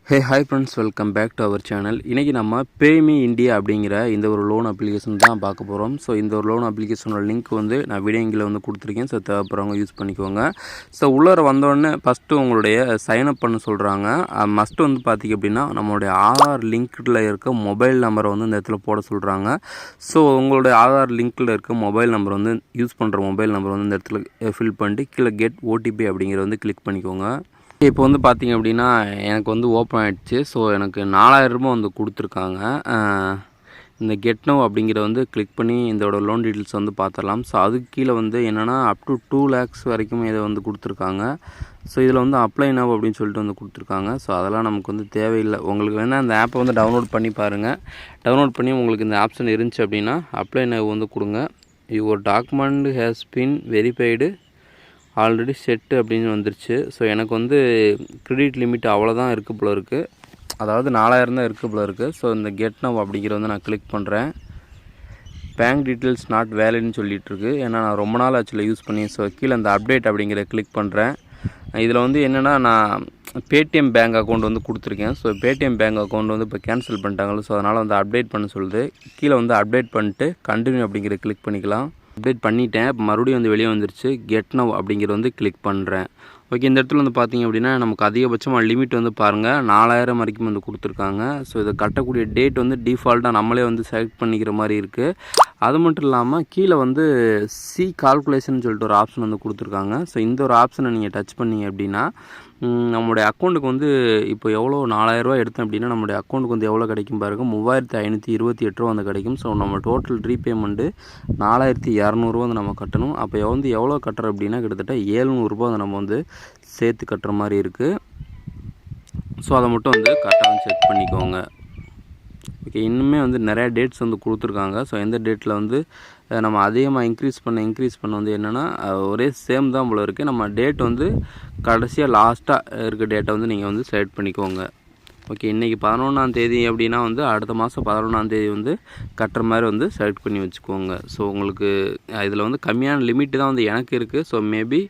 Hi friends, welcome back to our channel. இன்றைக்கி நம்ம பேமி India அப்படிங்கிற இந்த ஒரு லோன் அப்ளிகேஷன் தான் பார்க்க போகிறோம். ஸோ இந்த ஒரு லோன் அப்ளிகேஷனோட லிங்க் வந்து நான் வீடியோங்கில் வந்து கொடுத்துருக்கேன். ஸோ தேவைப்படுறவங்க யூஸ் பண்ணிக்கோங்க. ஸோ உள்ளார வந்தோடனே ஃபஸ்ட்டு உங்களுடைய சைன்அப் பண்ண சொல்கிறாங்க. மஸ்ட்டு வந்து பார்த்திங்க அப்படின்னா நம்மளுடைய ஆதார் லிங்க்கில் இருக்க மொபைல் நம்பரை வந்து இந்த இடத்துல போட சொல்கிறாங்க. ஸோ உங்களுடைய ஆதார் லிங்க்கில் இருக்க மொபைல் நம்பர் வந்து யூஸ் பண்ணுற மொபைல் நம்பர் வந்து இந்த இடத்துல ஃபில் பண்ணிட்டு கீழே கெட் ஓடிபி அப்படிங்கிறத வந்து கிளிக் பண்ணிக்கோங்க. இப்போ வந்து பார்த்திங்க அப்படின்னா எனக்கு வந்து ஓப்பன் ஆகிடுச்சு. ஸோ எனக்கு 4000 வந்து கொடுத்துருக்காங்க. இந்த கெட் நவ் அப்படிங்கிற வந்து கிளிக் பண்ணி இதோட லோன் டீட்டெயில்ஸ் வந்து பார்த்துடலாம். ஸோ அதுக்கு கீழே வந்து என்னென்னா அப் டு 2 lakhs வரைக்கும் இதை வந்து கொடுத்துருக்காங்க. ஸோ இதில் வந்து அப்ளை நவ் அப்படின்னு சொல்லிட்டு வந்து கொடுத்துருக்காங்க. ஸோ அதெல்லாம் நமக்கு வந்து தேவையில்லை. உங்களுக்கு வேணால் அந்த ஆப்பை வந்து டவுன்லோட் பண்ணி பாருங்கள். டவுன்லோட் பண்ணி உங்களுக்கு இந்த ஆப்ஷன் இருந்துச்சு அப்படின்னா அப்ளை நவ் வந்து கொடுங்க. Your document has been verified already set அப்படின்னு வந்துருச்சு. ஸோ எனக்கு வந்து கிரெடிட் லிமிட் அவ்வளோதான் இருக்குது போல இருக்குது. அதாவது 4000 தான் இருக்குது போல இருக்குது. ஸோ இந்த கெட் நவ் அப்படிங்கிற வந்து நான் கிளிக் பண்ணுறேன். பேங்க் டீட்டெயில்ஸ் நாட் வேலிட்னு சொல்லிகிட்ருக்கு. ஏன்னா நான் ரொம்ப நாள் ஆக்சுவலாக யூஸ் பண்ணி. ஸோ கீழே அந்த அப்டேட் அப்படிங்கிற கிளிக் பண்ணுறேன். இதில் வந்து என்னென்னா நான் பேடிஎம் பேங்க் அக்கௌண்ட் வந்து கொடுத்துருக்கேன். ஸோ பேடிஎம் பேங்க் அக்கௌண்ட் வந்து இப்போ கேன்சல் பண்ணிட்டாங்களோ. ஸோ அதனால் வந்து அப்டேட் பண்ண சொல்லுது. கீழே வந்து அப்டேட் பண்ணிட்டு கண்டினியூ அப்படிங்கிற கிளிக் பண்ணிக்கலாம். அப்டேட் பண்ணிட்டேன். இப்போ மறுபடியும் வந்து வெளியே வந்துருச்சு. கெட் நவ் அப்படிங்கிற வந்து கிளிக் பண்ணுறேன். ஓகே, இந்த இடத்துல வந்து பார்த்திங்க அப்படின்னா நமக்கு அதிகபட்சமாக லிமிட் வந்து பாருங்கள் 4000 வரைக்கும் வந்து கொடுத்துருக்காங்க. ஸோ இதை கட்டக்கூடிய டேட் வந்து டிஃபால்ட்டாக நம்மளே வந்து செலக்ட் பண்ணிக்கிற மாதிரி இருக்குது. அது மட்டும் இல்லாமல் கீழே வந்து கால்குலேஷன் சொல்லிட்டு ஒரு ஆப்ஷன் வந்து கொடுத்துருக்காங்க. ஸோ இந்த ஒரு ஆப்ஷனை நீங்கள் டச் பண்ணிங்க அப்படின்னா நம்மளுடைய அக்கௌண்ட்டுக்கு வந்து இப்போ எவ்வளோ 4000 எடுத்தேன் அப்படின்னா நம்மளுடைய அக்கௌண்ட்டுக்கு வந்து எவ்வளோ கிடைக்கும் பாருங்கள், 3528 வந்து கிடைக்கும். ஸோ நம்ம டோட்டல் ரீபேமெண்ட்டு 4200 வந்து நம்ம கட்டணும். அப்போ வந்து எவ்வளோ கட்டுறோம் அப்படின்னா கிட்டத்தட்ட 700 வந்து நம்ம வந்து சேர்த்து கட்டுற மாதிரி இருக்குது. ஸோ அதை மட்டும் வந்து கரெக்டாக செக் பண்ணிக்கோங்க. ஓகே, இன்னுமே வந்து நிறையா டேட்ஸ் வந்து கொடுத்துருக்காங்க. ஸோ எந்த டேட்டில் வந்து நம்ம அதிகமாக இன்க்ரீஸ் பண்ண வந்து என்னென்னா ஒரே சேம் தான் போல இருக்குது. நம்ம டேட் வந்து கடைசியாக லாஸ்ட்டாக இருக்க டேட்டை வந்து நீங்கள் வந்து செலக்ட் பண்ணிக்கோங்க. ஓகே, இன்றைக்கி 11ஆம் தேதி அப்படின்னா வந்து அடுத்த மாதம் 11ஆம் தேதி வந்து கட்டுற மாதிரி வந்து செலக்ட் பண்ணி வச்சுக்கோங்க. ஸோ உங்களுக்கு இதில் வந்து கம்மியான லிமிட்டு தான் வந்து எனக்கு இருக்குது. ஸோ மேபி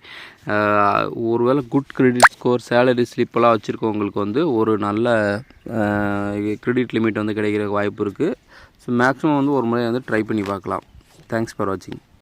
ஒருவேளை குட் கிரெடிட் ஸ்கோர், சேலரி ஸ்லிப்பெல்லாம் வச்சுருக்கவங்களுக்கு வந்து ஒரு நல்ல கிரெடிட் லிமிட் வந்து கிடைக்கிற வாய்ப்பு இருக்குது. ஸோ மேக்ஸிமம் வந்து ஒரு முறை வந்து ட்ரை பண்ணி பார்க்கலாம். தேங்க்ஸ் ஃபார் வாட்சிங்.